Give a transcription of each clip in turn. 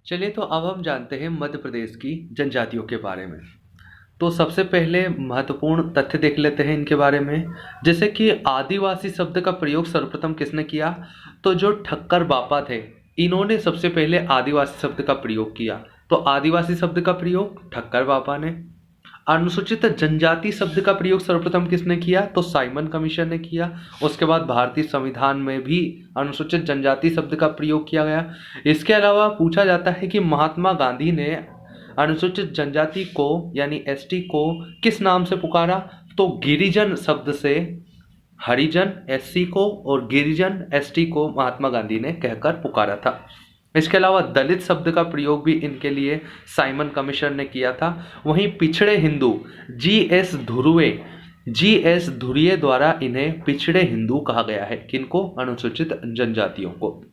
चलिए तो अब हम जानते हैं मध्य प्रदेश की जनजातियों के बारे में। तो सबसे पहले महत्वपूर्ण तथ्य देख लेते हैं इनके बारे में। जैसे कि आदिवासी शब्द का प्रयोग सर्वप्रथम किसने किया? तो जो ठक्कर बापा थे, इन्होंने सबसे पहले आदिवासी शब्द का प्रयोग किया। तो आदिवासी शब्द का प्रयोग ठक्कर बापा ने। अनुसूचित जनजाति शब्द का प्रयोग सर्वप्रथम किसने किया? तो साइमन कमीशन ने किया। उसके बाद भारतीय संविधान में भी अनुसूचित जनजाति शब्द का प्रयोग किया गया। इसके अलावा पूछा जाता है कि महात्मा गांधी ने अनुसूचित जनजाति को यानी एसटी को किस नाम से पुकारा? तो गिरिजन शब्द से हरिजन एससी को और गिरिजन एसटी को महात्मा गांधी ने कहकर पुकारा था। इसके अलावा दलित शब्द का प्रयोग भी इनके लिए साइमन कमीशन ने किया था। वहीं पिछड़े हिंदू जी एस धुरिये द्वारा इन्हें पिछड़े हिंदू कहा गया है। किनको? अनुसूचित जनजातियों को।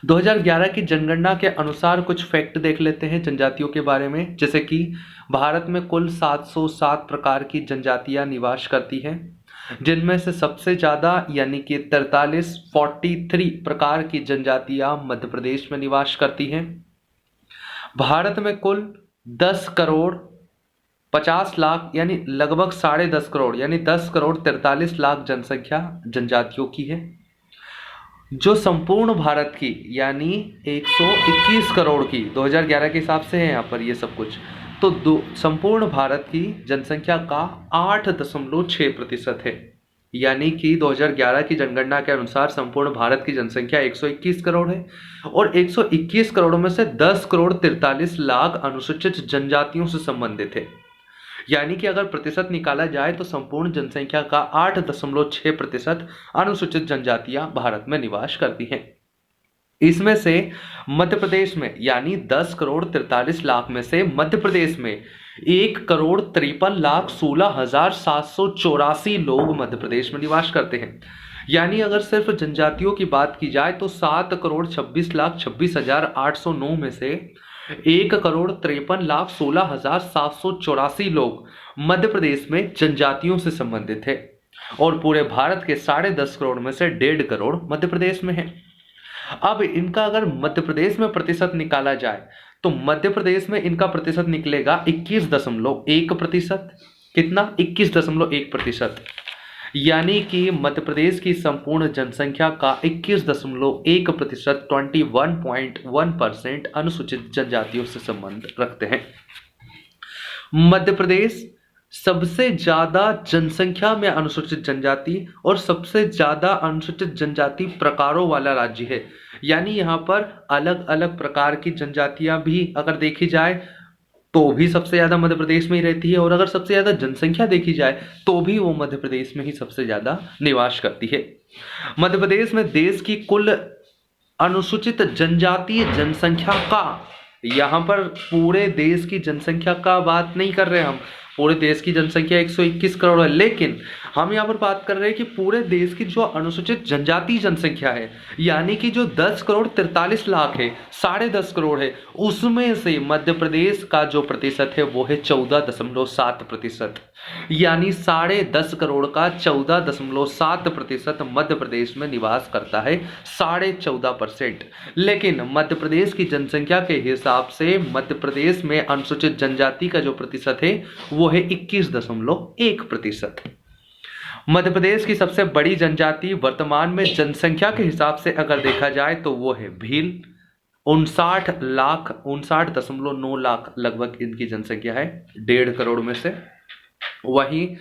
2011 की जनगणना के अनुसार कुछ फैक्ट देख लेते हैं जनजातियों के बारे में। जैसे कि भारत में कुल 707 प्रकार की जनजातियां निवास करती हैं, जिनमें से सबसे ज़्यादा यानी कि 43 प्रकार की जनजातियां मध्य प्रदेश में निवास करती हैं। भारत में कुल 10 करोड़ 50 लाख यानी लगभग 10.5 करोड़ यानी 10 करोड़ 43 लाख जनसंख्या जनजातियों की है। जो संपूर्ण भारत की यानी 121 करोड़ की 2011 के हिसाब से है यहाँ पर ये सब कुछ, तो संपूर्ण भारत की जनसंख्या का 8.6% है। यानी कि 2011 की जनगणना के अनुसार संपूर्ण भारत की जनसंख्या 121 करोड़ है और 121 करोड़ में से 10 करोड़ 43 लाख अनुसूचित जनजातियों से संबंधित है। यानी कि अगर प्रतिशत निकाला जाए तो संपूर्ण जनसंख्या का 8.6% अनुसूचित जनजातियां भारत में निवास करती हैं। इसमें से मध्य प्रदेश में यानी 10 करोड़ 43 लाख में से मध्य प्रदेश में 1 करोड़ 53 लाख 16,784 लोग मध्य प्रदेश में निवास करते हैं। यानी अगर सिर्फ जनजातियों की बात की जाए तो 7 करोड़ 26 लाख 26,809 में से 1 करोड़ 53 लाख 16,784 लोग मध्य प्रदेश में जनजातियों से संबंधित है और पूरे भारत के 10.5 करोड़ में से 1.5 करोड़ मध्य प्रदेश में है। अब इनका अगर मध्य प्रदेश में प्रतिशत निकाला जाए तो मध्य प्रदेश में इनका प्रतिशत निकलेगा 21.1%। कितना? 21.1%। यानी कि मध्य प्रदेश की संपूर्ण जनसंख्या का 21.1% 21.1% अनुसूचित जनजातियों से संबंध रखते हैं। मध्य प्रदेश सबसे ज्यादा जनसंख्या में अनुसूचित जनजाति और सबसे ज्यादा अनुसूचित जनजाति प्रकारों वाला राज्य है। यानी यहाँ पर अलग अलग प्रकार की जनजातियां भी अगर देखी जाए तो भी सबसे ज्यादा मध्य प्रदेश में ही रहती है और अगर सबसे ज्यादा जनसंख्या देखी जाए तो भी वो मध्य प्रदेश में ही सबसे ज्यादा निवास करती है। मध्य प्रदेश में देश की कुल अनुसूचित जनजातीय जनसंख्या का, यहाँ पर पूरे देश की जनसंख्या का बात नहीं कर रहे हम, पूरे देश की जनसंख्या 121 करोड़ है, लेकिन हम यहाँ पर बात कर रहे हैं कि पूरे देश की जो अनुसूचित जनजाति जनसंख्या है यानी कि जो 10 करोड़ 43 लाख है, 10.5 करोड़ है, उसमें से मध्य प्रदेश का जो प्रतिशत है वो है 14.7%। यानी 10.5 करोड़ का 14.7% मध्य प्रदेश में निवास करता है, 14.5%। लेकिन मध्य प्रदेश की जनसंख्या के हिसाब से मध्य प्रदेश में अनुसूचित जनजाति का जो प्रतिशत है वो है 21.1%। मध्य प्रदेश की सबसे बड़ी जनजाति वर्तमान में जनसंख्या के हिसाब से अगर देखा जाए तो वो है भील। 59.9 लाख लगभग इनकी जनसंख्या है 1.5 करोड़ में से। वहीं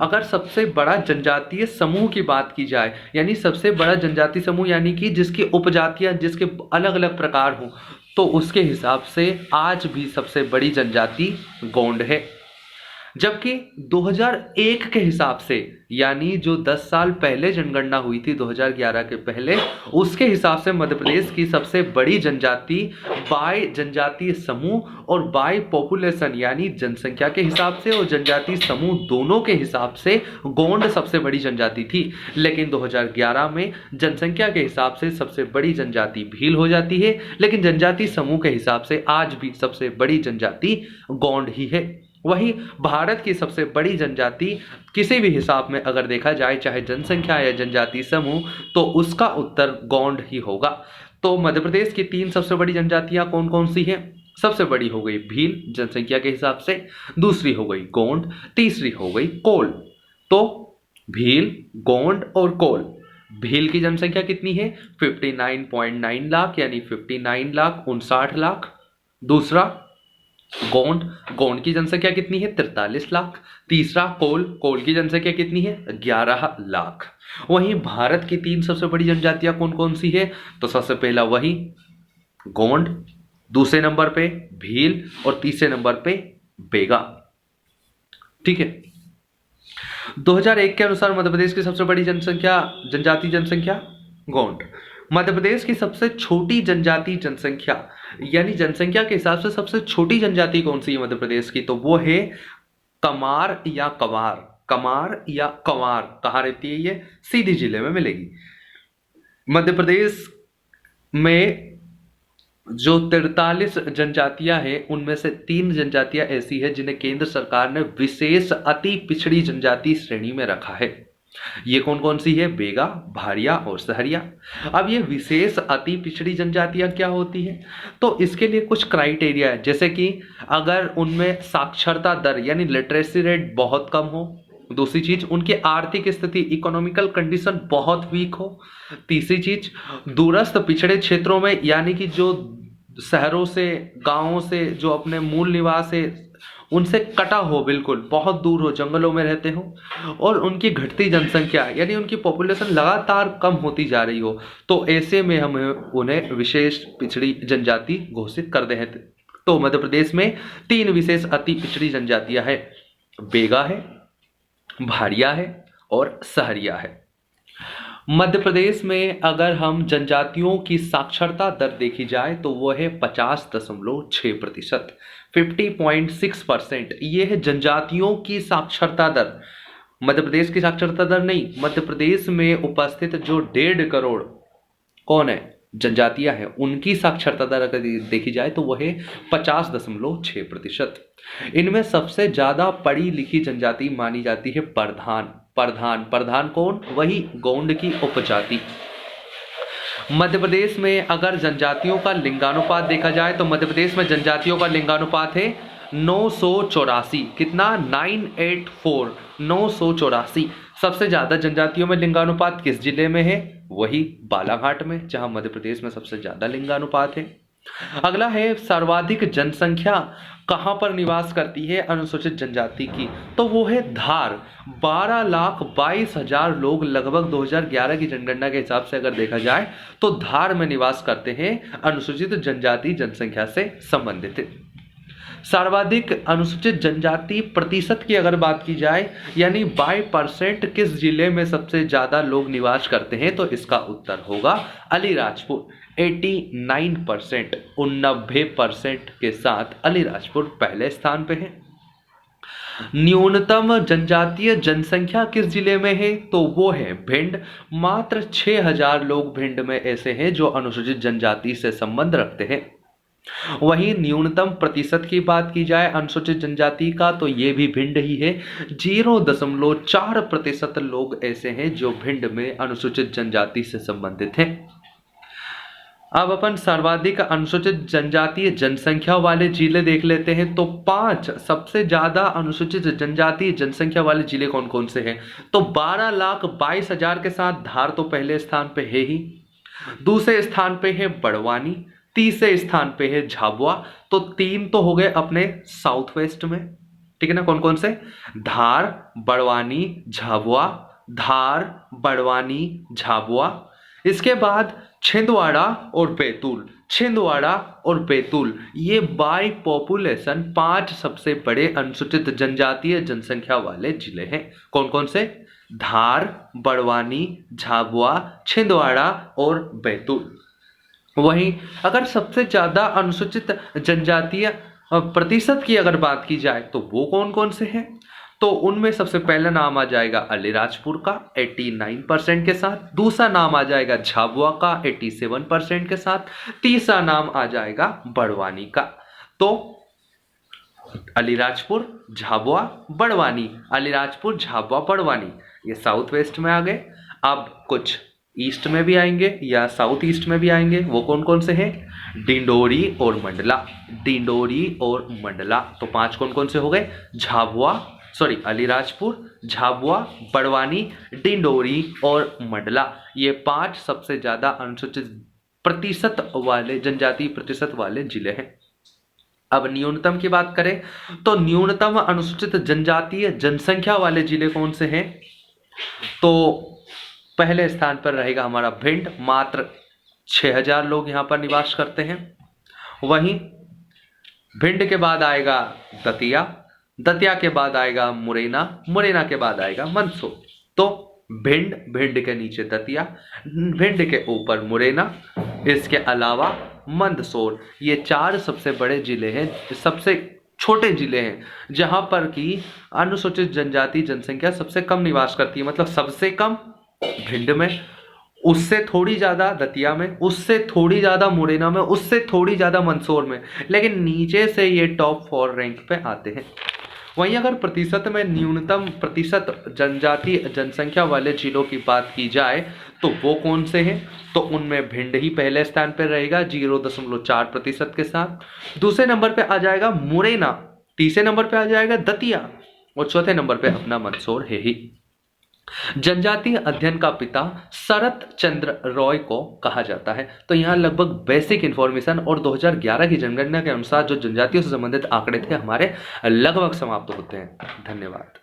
अगर सबसे बड़ा जनजातीय समूह की बात की जाए यानी सबसे बड़ा जनजाति समूह यानी कि जिसकी उपजातियां जिसके अलग अलग प्रकार हों, तो उसके हिसाब से आज भी सबसे बड़ी जनजाति गोंड है। जबकि 2001 के हिसाब से यानी जो 10 साल पहले जनगणना हुई थी 2011 के पहले, उसके हिसाब से मध्य प्रदेश की सबसे बड़ी जनजाति बाय जनजातीय समूह और बाय पॉपुलेशन यानी जनसंख्या के हिसाब से और जनजाति समूह दोनों के हिसाब से गोंड सबसे बड़ी जनजाति थी। लेकिन 2011 में जनसंख्या के हिसाब से सबसे बड़ी जनजाति भील हो जाती है, लेकिन जनजाति समूह के हिसाब से आज भी सबसे बड़ी जनजाति गोंड ही है। वहीं भारत की सबसे बड़ी जनजाति किसी भी हिसाब में अगर देखा जाए, चाहे जनसंख्या या जनजाति समूह, तो उसका उत्तर गोंड ही होगा। तो मध्य प्रदेश की 3 सबसे बड़ी जनजातियां कौन कौन सी हैं? सबसे बड़ी हो गई भील जनसंख्या के हिसाब से, दूसरी हो गई गोंड, तीसरी हो गई कोल। तो भील, गोंड और कोल। भील की जनसंख्या कितनी है? 59.9 लाख यानी 59,59,59,00,000। दूसरा गोंड, गोंड की जनसंख्या कितनी है? 43 लाख। तीसरा कोल, कोल की जनसंख्या कितनी है? 11 लाख। वहीं भारत की 3 सबसे बड़ी जनजातियां कौन कौन सी है? तो सबसे पहला वही गोंड, दूसरे नंबर पे भील और तीसरे नंबर पे बेगा। ठीक है। 2001 के अनुसार मध्य प्रदेश की सबसे बड़ी जनजाति जनसंख्या गोंड। मध्य प्रदेश की सबसे छोटी जनजाति जनसंख्या यानी जनसंख्या के हिसाब से सबसे छोटी जनजाति कौन सी है मध्य प्रदेश की? तो वो है कमार या कवार। कमार या कंवार कहाँ रहती है? ये सीधी जिले में मिलेगी। मध्य प्रदेश में जो 43 जनजातियां हैं उनमें से 3 जनजातियां ऐसी है जिन्हें केंद्र सरकार ने विशेष अति पिछड़ी जनजाति श्रेणी में रखा है। ये कौन कौन सी है? बेगा, भारिया और सहरिया। अब ये विशेष अति पिछड़ी जनजातियां क्या होती है? तो इसके लिए कुछ क्राइटेरिया है, जैसे कि अगर उनमें साक्षरता दर यानी लिटरेसी रेट बहुत कम हो। दूसरी चीज, उनकी आर्थिक स्थिति इकोनॉमिकल कंडीशन बहुत वीक हो। तीसरी चीज, दूरस्थ पिछड़े क्षेत्रों में यानी कि जो शहरों से, गांवों से जो अपने मूल निवास है उनसे कटा हो, बिल्कुल बहुत दूर हो, जंगलों में रहते हो, और उनकी घटती जनसंख्या यानी उनकी पॉपुलेशन लगातार कम होती जा रही हो, तो ऐसे में हम उन्हें विशेष पिछड़ी जनजाति घोषित कर देते हैं। तो मध्य प्रदेश में 3 विशेष अति पिछड़ी जनजातियां है, बेगा है, भारिया है और सहरिया है। मध्य प्रदेश में अगर हम जनजातियों की साक्षरता दर देखी जाए तो वो है 50.6%, 50.6%। ये है जनजातियों की साक्षरता दर। मध्य प्रदेश की साक्षरता दर नहीं, मध्य प्रदेश में उपस्थित जो 1.5 करोड़ कौन है जनजातियां हैं उनकी साक्षरता दर अगर देखी जाए तो वह है 50.6%। इनमें सबसे ज्यादा पढ़ी लिखी जनजाति मानी जाती है प्रधान। प्रधान प्रधान कौन? वही गोंड की उपजाति। मध्य प्रदेश में अगर जनजातियों का लिंगानुपात देखा जाए तो मध्य प्रदेश में जनजातियों का लिंगानुपात है 984। कितना? 984, 984। सबसे ज्यादा जनजातियों में लिंगानुपात किस जिले में है? वही बालाघाट में, जहां मध्य प्रदेश में सबसे ज्यादा लिंगानुपात है। अगला है सर्वाधिक जनसंख्या कहां पर निवास करती है अनुसूचित जनजाति की? तो वो है धार। 12,22,000 लोग लगभग 2011 की जनगणना के हिसाब से अगर देखा जाए तो धार में निवास करते हैं अनुसूचित जनजाति जनसंख्या से संबंधित। सर्वाधिक अनुसूचित जनजाति प्रतिशत की अगर बात की जाए यानी बाय परसेंट किस जिले में सबसे ज्यादा लोग निवास करते हैं तो इसका उत्तर होगा अलीराजपुर। 89%, 89% के साथ अलीराजपुर पहले स्थान पे है। न्यूनतम जनजातीय जनसंख्या किस जिले में है? तो वो है भिंड। मात्र 6,000 लोग भिंड में ऐसे हैं जो अनुसूचित जनजाति से संबंध रखते हैं। वहीं न्यूनतम प्रतिशत की बात की जाए अनुसूचित जनजाति का तो ये भी भिंड ही है। 0.4% लोग ऐसे हैं जो भिंड में अनुसूचित जनजाति से संबंधित हैं। अब अपन सर्वाधिक अनुसूचित जनजातीय जनसंख्या वाले जिले देख लेते हैं। तो 5 सबसे ज्यादा अनुसूचित जनजातीय जनसंख्या वाले जिले कौन कौन से हैं? तो 12,22,000 के साथ धार तो पहले स्थान पे है ही, दूसरे स्थान पे है बड़वानी, तीसरे स्थान पे है झाबुआ। तो 3 तो हो गए अपने साउथ वेस्ट में, ठीक है ना? कौन कौन से? धार, बड़वानी, झाबुआ। धार, बड़वानी, झाबुआ। इसके बाद छिंदवाड़ा और बैतूल। छिंदवाड़ा और बैतूल ये बाय पॉपुलेशन 5 सबसे बड़े अनुसूचित जनजातीय जनसंख्या वाले जिले हैं। कौन कौन से? धार, बड़वानी, झाबुआ, छिंदवाड़ा और बैतूल। वहीं अगर सबसे ज्यादा अनुसूचित जनजातीय प्रतिशत की अगर बात की जाए तो वो कौन कौन से हैं? तो उनमें सबसे पहला नाम आ जाएगा अलीराजपुर का 89% के साथ, दूसरा नाम आ जाएगा झाबुआ का 87% के साथ, तीसरा नाम आ जाएगा बड़वानी का। तो अलीराजपुर, झाबुआ, बड़वानी, अलीराजपुर, झाबुआ, बड़वानी, ये साउथ वेस्ट में आ गए। अब कुछ ईस्ट में भी आएंगे या साउथ ईस्ट में भी आएंगे। वो कौन कौन से हैं? डिंडोरी और मंडला, डिंडोरी और मंडला। तो 5 कौन कौन से हो गए? अलीराजपुर, झाबुआ, बड़वानी, डिंडोरी और मंडला। ये 5 सबसे ज्यादा अनुसूचित प्रतिशत वाले, जनजातीय प्रतिशत वाले जिले हैं। अब न्यूनतम की बात करें तो न्यूनतम अनुसूचित जनजातीय जनसंख्या वाले जिले कौन से हैं? तो पहले स्थान पर रहेगा हमारा भिंड, मात्र 6000 लोग यहां पर निवास करते हैं। वहीं भिंड के बाद आएगा दतिया, दतिया के बाद आएगा मुरैना, मुरैना के बाद आएगा मंदसौर। तो भिंड के नीचे दतिया, भिंड के ऊपर मुरैना, इसके अलावा मंदसौर। ये 4 सबसे बड़े जिले हैं, सबसे छोटे जिले हैं जहां पर की अनुसूचित जनजाति जनसंख्या सबसे कम निवास करती है। मतलब सबसे कम भिंड में, उससे थोड़ी ज्यादा दतिया में, उससे थोड़ी ज्यादा मुरैना में, उससे थोड़ी ज्यादा मंदसौर में, लेकिन नीचे से ये टॉप 4 रैंक पे आते हैं। वहीं अगर प्रतिशत में न्यूनतम प्रतिशत जनजाति जनसंख्या वाले जिलों की बात की जाए तो वो कौन से हैं? तो उनमें भिंड ही पहले स्थान पर रहेगा 0.4% के साथ। दूसरे नंबर पे आ जाएगा मुरैना, तीसरे नंबर पे आ जाएगा दतिया और चौथे नंबर पे अपना मंदसौर है ही। जनजातीय अध्ययन का पिता शरत चंद्र रॉय को कहा जाता है। तो यहाँ लगभग बेसिक इंफॉर्मेशन और 2011 की जनगणना के अनुसार जो जनजातियों से संबंधित आंकड़े थे हमारे लगभग समाप्त होते हैं। धन्यवाद।